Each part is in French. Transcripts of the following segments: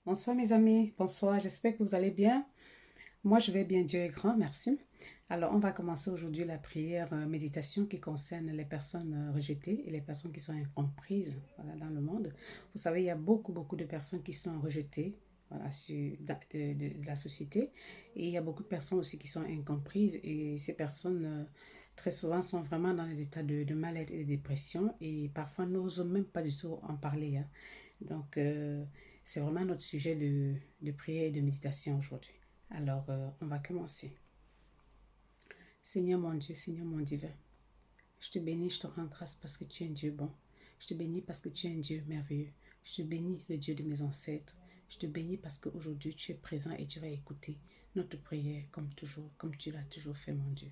Bonsoir mes amis, bonsoir, j'espère que vous allez bien. Moi je vais bien, Dieu est grand, merci. Alors on va commencer aujourd'hui la prière méditation qui concerne les personnes rejetées et les personnes qui sont incomprises voilà, dans le monde. Vous savez, il y a beaucoup de personnes qui sont rejetées voilà, de la société et il y a beaucoup de personnes aussi qui sont incomprises et ces personnes très souvent sont vraiment dans des états de mal-être et de dépression et parfois n'osent même pas du tout en parler, hein. Donc, c'est vraiment notre sujet de prière et de méditation aujourd'hui. Alors, on va commencer. Seigneur mon Dieu, Seigneur mon divin, je te bénis, je te rends grâce parce que tu es un Dieu bon. Je te bénis parce que tu es un Dieu merveilleux. Je te bénis, le Dieu de mes ancêtres. Je te bénis parce qu'aujourd'hui tu es présent et tu vas écouter notre prière comme toujours, comme tu l'as toujours fait, mon Dieu.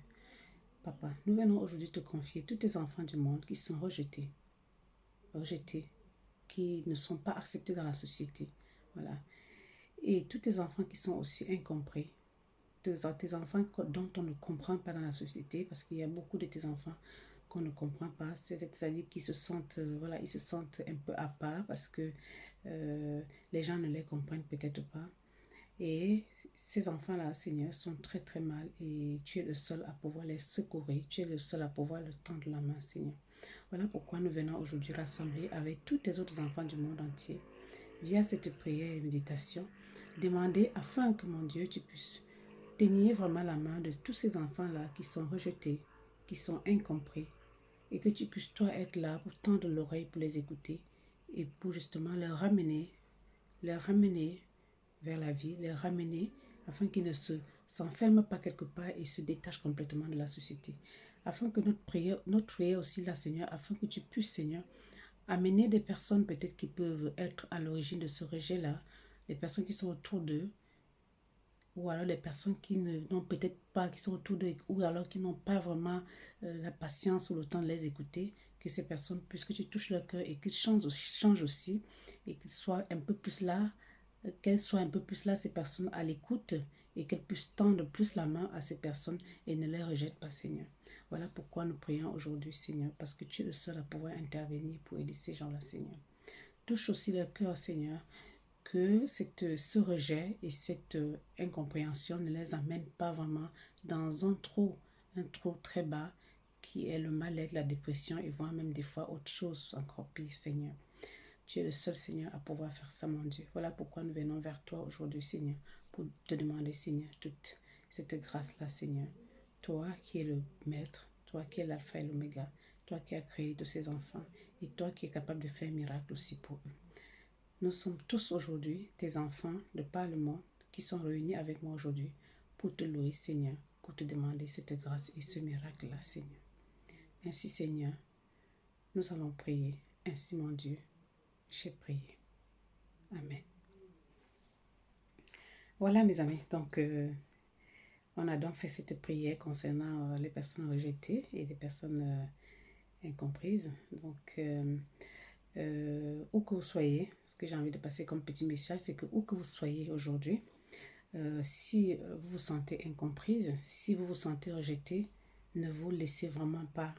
Papa, nous venons aujourd'hui te confier tous tes enfants du monde qui sont rejetés, qui ne sont pas acceptés dans la société. Voilà. Et tous tes enfants qui sont aussi incompris, tes enfants dont on ne comprend pas dans la société, parce qu'il y a beaucoup de tes enfants qu'on ne comprend pas, c'est-à-dire qu'ils se sentent, voilà, ils se sentent un peu à part parce que les gens ne les comprennent peut-être pas. Et ces enfants-là, Seigneur, sont très mal et tu es le seul à pouvoir les secourir, tu es le seul à pouvoir leur tendre la main, Seigneur. Voilà pourquoi nous venons aujourd'hui rassembler avec tous tes autres enfants du monde entier via cette prière et méditation, demander afin que mon Dieu, tu puisses tenir vraiment la main de tous ces enfants-là qui sont rejetés, qui sont incompris, et que tu puisses toi être là pour tendre l'oreille pour les écouter et pour justement les ramener vers la vie, les ramener afin qu'ils ne s'enferment pas quelque part et se détachent complètement de la société. Afin que notre prière aussi là, Seigneur, afin que tu puisses, Seigneur, amener des personnes peut-être qui peuvent être à l'origine de ce rejet-là, les personnes qui sont autour d'eux, ou alors les personnes qui n'ont peut-être pas, qui sont autour d'eux, ou alors qui n'ont pas vraiment la patience ou le temps de les écouter, que ces personnes, puisque tu touches leur cœur et qu'ils changent aussi, et qu'ils soient un peu plus là, qu'elles soient un peu plus là, ces personnes à l'écoute, et qu'elles puissent tendre plus la main à ces personnes et ne les rejettent pas, Seigneur. Voilà pourquoi nous prions aujourd'hui, Seigneur, parce que tu es le seul à pouvoir intervenir pour aider ces gens-là, Seigneur. Touche aussi leur cœur, Seigneur, que ce rejet et cette incompréhension ne les amène pas vraiment dans un trou très bas qui est le mal-être, la dépression et voire même des fois autre chose encore pire, Seigneur. Tu es le seul Seigneur à pouvoir faire ça, mon Dieu. Voilà pourquoi nous venons vers toi aujourd'hui, Seigneur, pour te demander, Seigneur, toute cette grâce-là, Seigneur. Toi qui es le Maître, toi qui es l'Alpha et l'Oméga, toi qui as créé tous ces enfants et toi qui es capable de faire un miracle aussi pour eux. Nous sommes tous aujourd'hui tes enfants de par le monde qui sont réunis avec moi aujourd'hui pour te louer, Seigneur, pour te demander cette grâce et ce miracle-là, Seigneur. Ainsi, Seigneur, nous allons prier. Ainsi, mon Dieu, j'ai prié. Amen. Voilà, mes amis. Donc, on a donc fait cette prière concernant les personnes rejetées et les personnes incomprises. Donc, où que vous soyez, ce que j'ai envie de passer comme petit message, c'est que où que vous soyez aujourd'hui, si vous vous sentez incomprise, si vous vous sentez rejetée, ne vous laissez vraiment pas,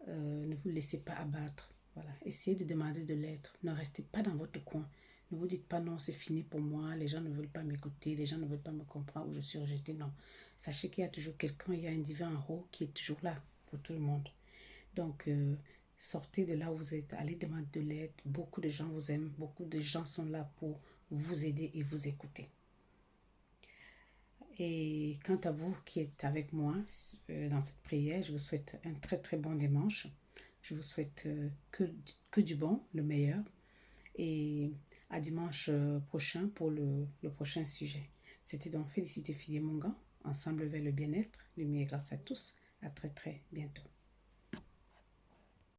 ne vous laissez pas abattre. Voilà. Essayez de demander de l'aide. Ne restez pas dans votre coin. Ne vous dites pas non, c'est fini pour moi, les gens ne veulent pas m'écouter, les gens ne veulent pas me comprendre ou je suis rejetée. Non. Sachez qu'il y a toujours quelqu'un, il y a un divin en haut qui est toujours là pour tout le monde. Donc, sortez de là où vous êtes, allez demander de l'aide. Beaucoup de gens vous aiment, beaucoup de gens sont là pour vous aider et vous écouter. Et quant à vous qui êtes avec moi dans cette prière, je vous souhaite un très bon dimanche. Je vous souhaite que du bon, le meilleur. Et à dimanche prochain pour le prochain sujet. C'était donc Félicité Philémongan, ensemble vers le bien-être, lumière grâce à tous. À très bientôt.